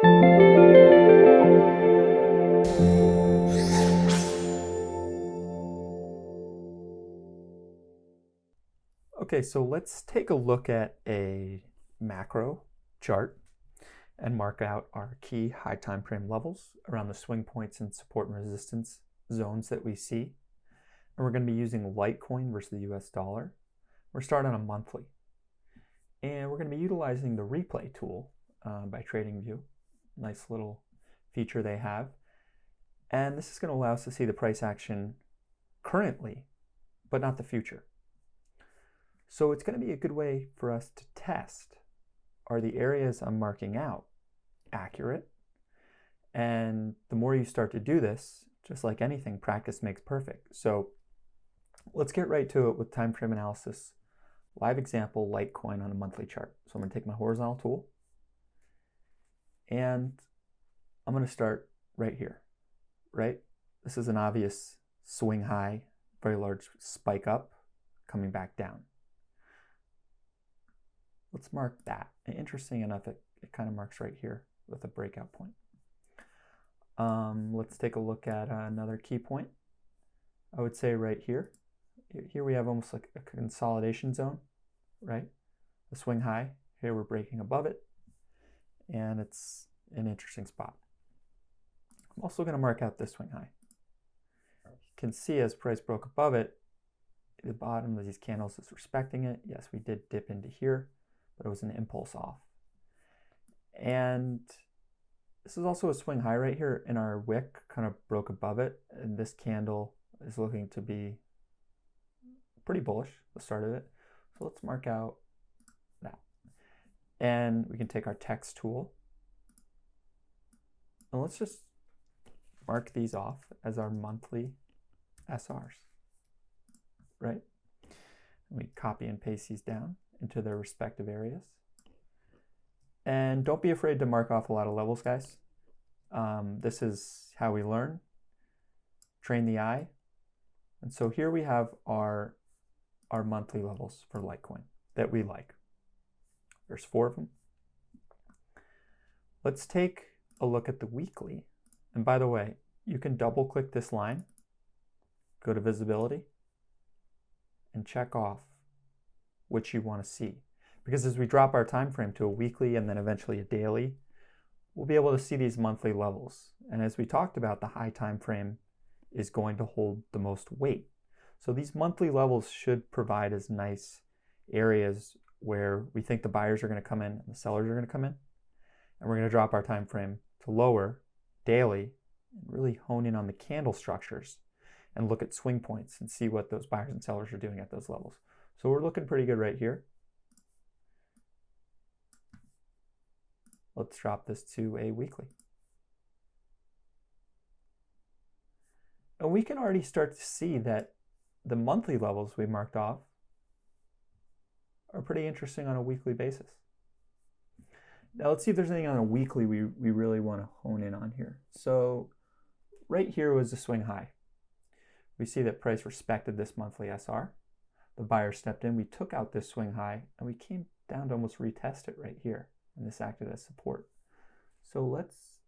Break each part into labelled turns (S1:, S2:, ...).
S1: Okay, so let's take a look at a macro chart and mark out our key high time frame levels around the swing points and support and resistance zones that we see. And we're going to be using Litecoin versus the US dollar. We're starting on a monthly. And we're going to be utilizing the replay tool by TradingView. Nice little feature they have. And this is going to allow us to see the price action currently, but not the future. So it's going to be a good way for us to test, are the areas I'm marking out accurate? And the more you start to do this, just like anything, practice makes perfect. So let's get right to it with time frame analysis. Live example, Litecoin on a monthly chart. So I'm going to take my horizontal tool and I'm going to start right here, right? This is an obvious swing high, very large spike up, coming back down. Let's mark that. And interesting enough, it kind of marks right here with a breakout point. Let's take a look at another key point. I would say right here. Here we have almost like a consolidation zone, right? A swing high. Here we're breaking above it, and it's an interesting spot. I'm also going to mark out this swing high. You can see as price broke above it, the bottom of these candles is respecting it. Yes, we did dip into here, but it was an impulse off. And this is also a swing high right here, and our wick kind of broke above it, and this candle is looking to be pretty bullish, the start of it. So let's mark out that. And we can take our text tool, and let's just mark these off as our monthly SRs, right? And we copy and paste these down into their respective areas. And don't be afraid to mark off a lot of levels, guys. This is how we learn, train the eye. And so here we have our monthly levels for Litecoin that we like. There's 4 of them. Let's take a look at the weekly. And by the way, you can double click this line, go to visibility, and check off which you want to see. Because as we drop our time frame to a weekly and then eventually a daily, we'll be able to see these monthly levels. And as we talked about, the high time frame is going to hold the most weight. So these monthly levels should provide as nice areas where we think the buyers are going to come in and the sellers are going to come in. And we're going to drop our time frame to lower daily and really hone in on the candle structures and look at swing points and see what those buyers and sellers are doing at those levels. So we're looking pretty good right here. Let's drop this to a weekly. And we can already start to see that the monthly levels we marked off are pretty interesting on a weekly basis. Now let's see if there's anything on a weekly we really want to hone in on here. So right here was the swing high. We see that price respected this monthly SR. The buyer stepped in, we took out this swing high, and we came down to almost retest it right here. And this acted as support. So let's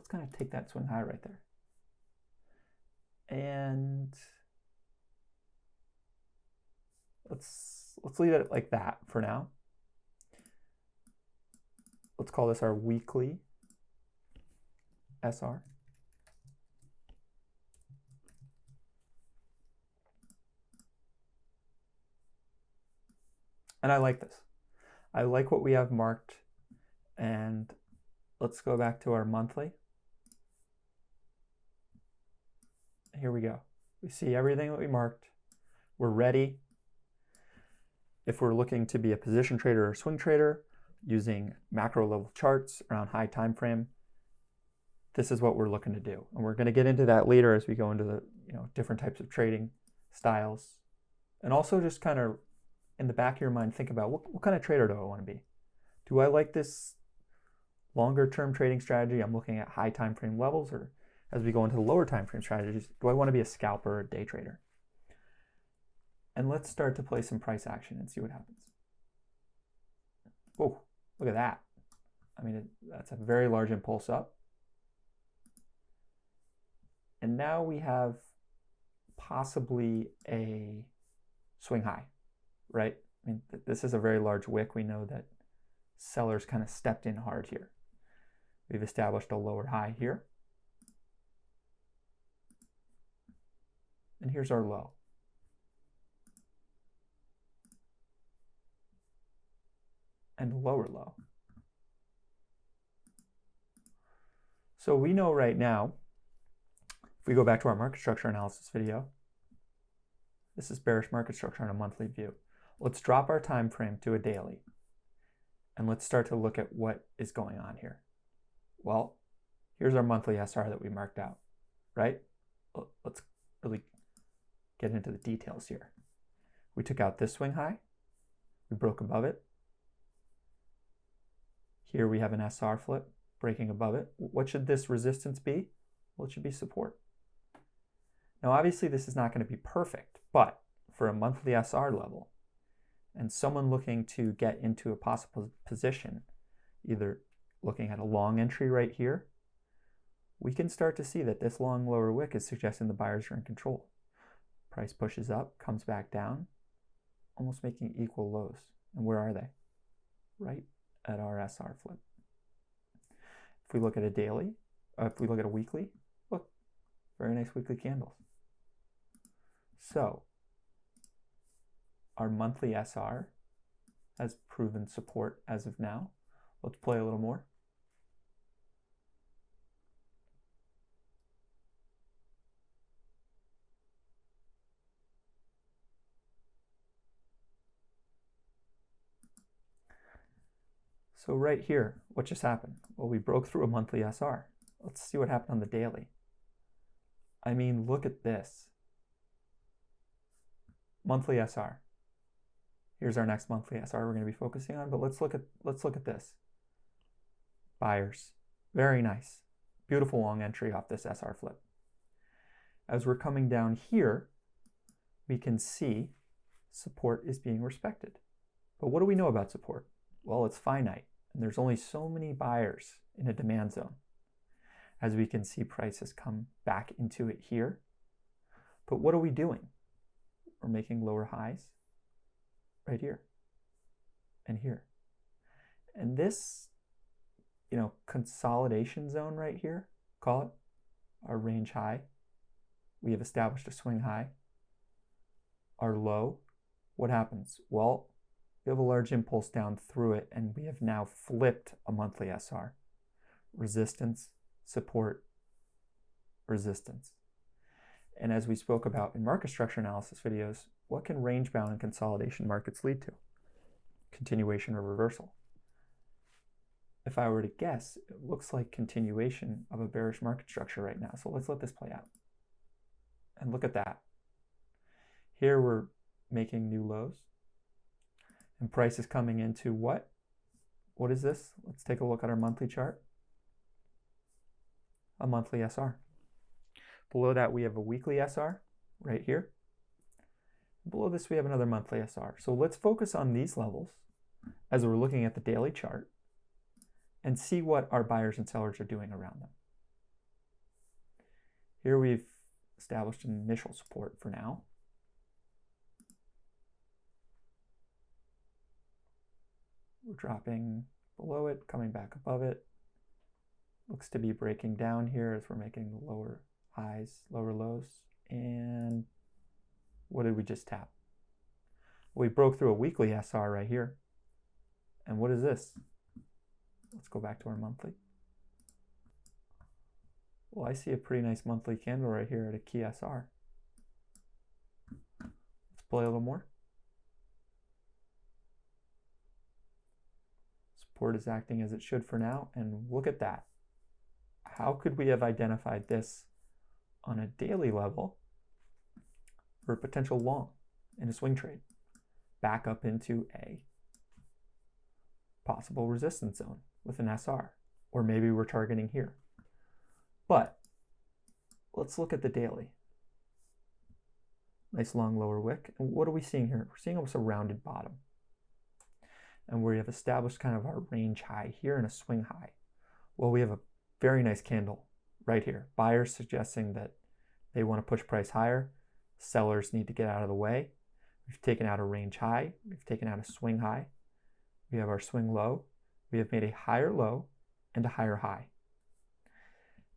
S1: kind of take that swing high right there. And let's leave it like that for now. Let's call this our weekly SR. And I like this. I like what we have marked, and let's go back to our monthly. Here we go. We see everything that we marked. We're ready. If we're looking to be a position trader or swing trader using macro level charts around high time frame, this is what we're looking to do. And we're going to get into that later as we go into the different types of trading styles. And also just kind of in the back of your mind, think about what kind of trader do I want to be? Do I like this longer term trading strategy? I'm looking at high time frame levels, or as we go into the lower time frame strategies, do I want to be a scalper or a day trader? And let's start to play some price action and see what happens. Oh, look at that. I mean, that's a very large impulse up. And now we have possibly a swing high, right? I mean, this is a very large wick. We know that sellers kind of stepped in hard here. We've established a lower high here. And here's our low. And lower low. So we know right now, if we go back to our market structure analysis video, this is bearish market structure on a monthly view. Let's drop our time frame to a daily. And let's start to look at what is going on here. Well, here's our monthly SR that we marked out, right? Let's really get into the details here. We took out this swing high. We broke above it. Here we have an SR flip breaking above it. What should this resistance be? Well, it should be support. Now, obviously, this is not going to be perfect, but for a monthly SR level and someone looking to get into a possible position, either looking at a long entry right here, we can start to see that this long lower wick is suggesting the buyers are in control. Price pushes up, comes back down, almost making equal lows. And where are they? Right at our SR flip. If we look at a daily, if we look at a weekly, look, very nice weekly candles. So our monthly SR has proven support as of now. Let's play a little more. So right here, what just happened? Well, we broke through a monthly SR. Let's see what happened on the daily. I mean, look at this. Monthly SR. Here's our next monthly SR we're going to be focusing on, but let's look at this. Buyers. Very nice. Beautiful long entry off this SR flip. As we're coming down here, we can see support is being respected. But what do we know about support? Well, it's finite, and there's only so many buyers in a demand zone. As we can see, prices come back into it here. But what are we doing? We're making lower highs right here and here. And this, consolidation zone right here, call it our range high. We have established a swing high. Our low, what happens? Well, we have a large impulse down through it, and we have now flipped a monthly SR. Resistance, support, resistance. And as we spoke about in market structure analysis videos, what can range-bound and consolidation markets lead to? Continuation or reversal. If I were to guess, it looks like continuation of a bearish market structure right now. So let's let this play out. And look at that. Here we're making new lows. And price is coming into what? What is this? Let's take a look at our monthly chart. A monthly SR. Below that, we have a weekly SR right here. Below this, we have another monthly SR. So let's focus on these levels as we're looking at the daily chart and see what our buyers and sellers are doing around them. Here we've established an initial support for now. We're dropping below it, coming back above it. Looks to be breaking down here as we're making the lower highs, lower lows. And what did we just tap? We broke through a weekly SR right here. And what is this? Let's go back to our monthly. Well, I see a pretty nice monthly candle right here at a key SR. Let's play a little more. Support is acting as it should for now, and look at that. How could we have identified this on a daily level for a potential long in a swing trade? Back up into a possible resistance zone with an SR, or maybe we're targeting here. But let's look at the daily. Nice long lower wick. And what are we seeing here? We're seeing almost a rounded bottom. and we have established kind of our range high here and a swing high. Well, we have a very nice candle right here. Buyers suggesting that they want to push price higher. Sellers need to get out of the way. We've taken out a range high. We've taken out a swing high. We have our swing low. We have made a higher low and a higher high.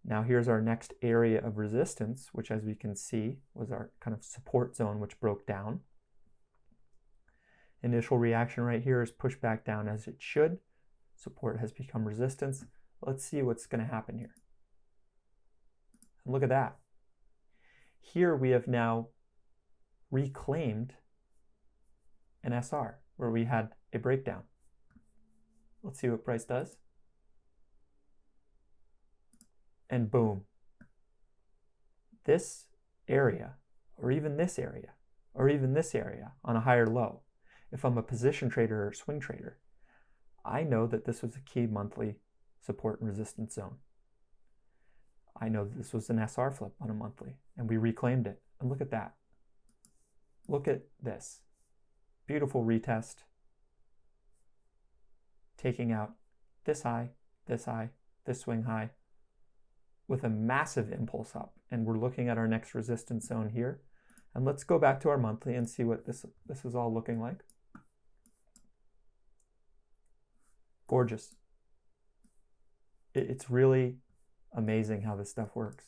S1: Now here's our next area of resistance, which as we can see was our kind of support zone, which broke down. Initial reaction right here is pushed back down as it should. Support has become resistance. Let's see what's going to happen here. And look at that. Here we have now reclaimed an SR where we had a breakdown. Let's see what price does. And boom. This area, or even this area, or even this area on a higher low, if I'm a position trader or swing trader, I know that this was a key monthly support and resistance zone. I know that this was an SR flip on a monthly, and we reclaimed it. And look at that. Look at this. Beautiful retest. Taking out this high, this high, this swing high, with a massive impulse up. And we're looking at our next resistance zone here. And let's go back to our monthly and see what this is all looking like. Gorgeous. It's really amazing how this stuff works.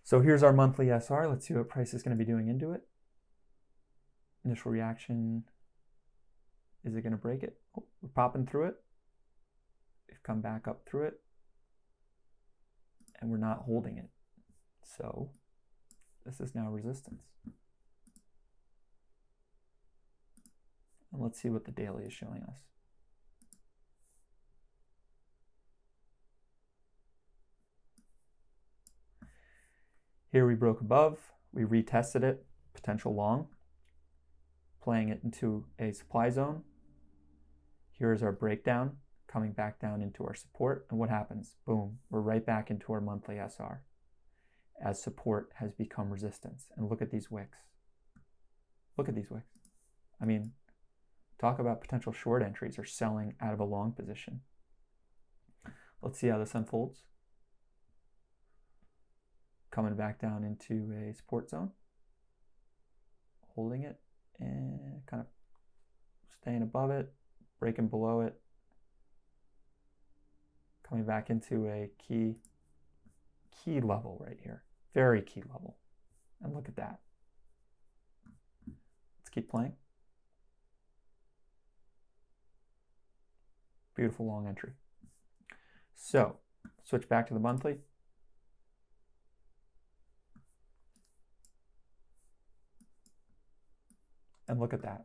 S1: So here's our monthly SR. Let's see what price is going to be doing into it. Initial reaction. Is it going to break it? Oh, we're popping through it. We've come back up through it. And we're not holding it. So this is now resistance. And let's see what the daily is showing us. Here we broke above, we retested it, potential long, playing it into a supply zone. Here is our breakdown, coming back down into our support, and what happens? Boom, we're right back into our monthly SR as support has become resistance. And look at these wicks. Look at these wicks. I mean, talk about potential short entries or selling out of a long position. Let's see how this unfolds. Coming back down into a support zone, holding it and kind of staying above it, breaking below it, coming back into a key level right here, very key level. And look at that. Let's keep playing. Beautiful long entry. So switch back to the monthly. And look at that.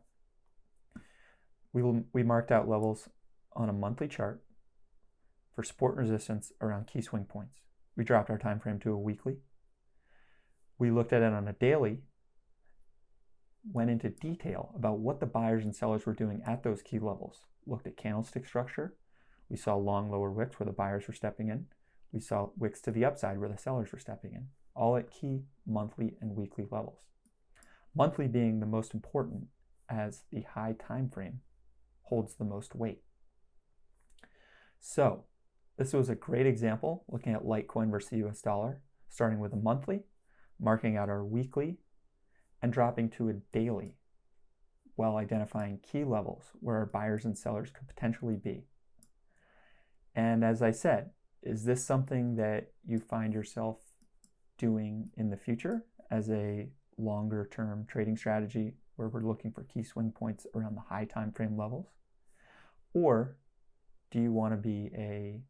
S1: We marked out levels on a monthly chart for support and resistance around key swing points. We dropped our time frame to a weekly. We looked at it on a daily, went into detail about what the buyers and sellers were doing at those key levels. Looked at candlestick structure. We saw long lower wicks where the buyers were stepping in. We saw wicks to the upside where the sellers were stepping in, all at key monthly and weekly levels. Monthly being the most important as the high time frame holds the most weight. So this was a great example looking at Litecoin versus the US dollar, starting with a monthly, marking out our weekly, and dropping to a daily while identifying key levels where our buyers and sellers could potentially be. And as I said, is this something that you find yourself doing in the future as a longer term trading strategy where we're looking for key swing points around the high time frame levels? Or do you want to be a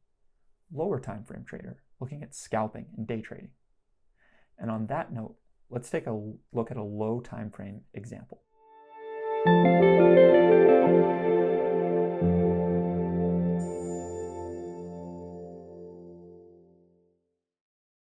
S1: lower time frame trader looking at scalping and day trading? And on that note, let's take a look at a low time frame example.